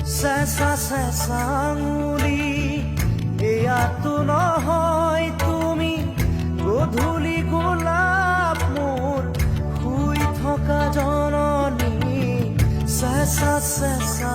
চেঁচা চেঁচা আঙুলি এয়াতো নহয় তুমি গধূলি গোলাপ মোৰ শুই থকা জননী চেঁচা চেঁচা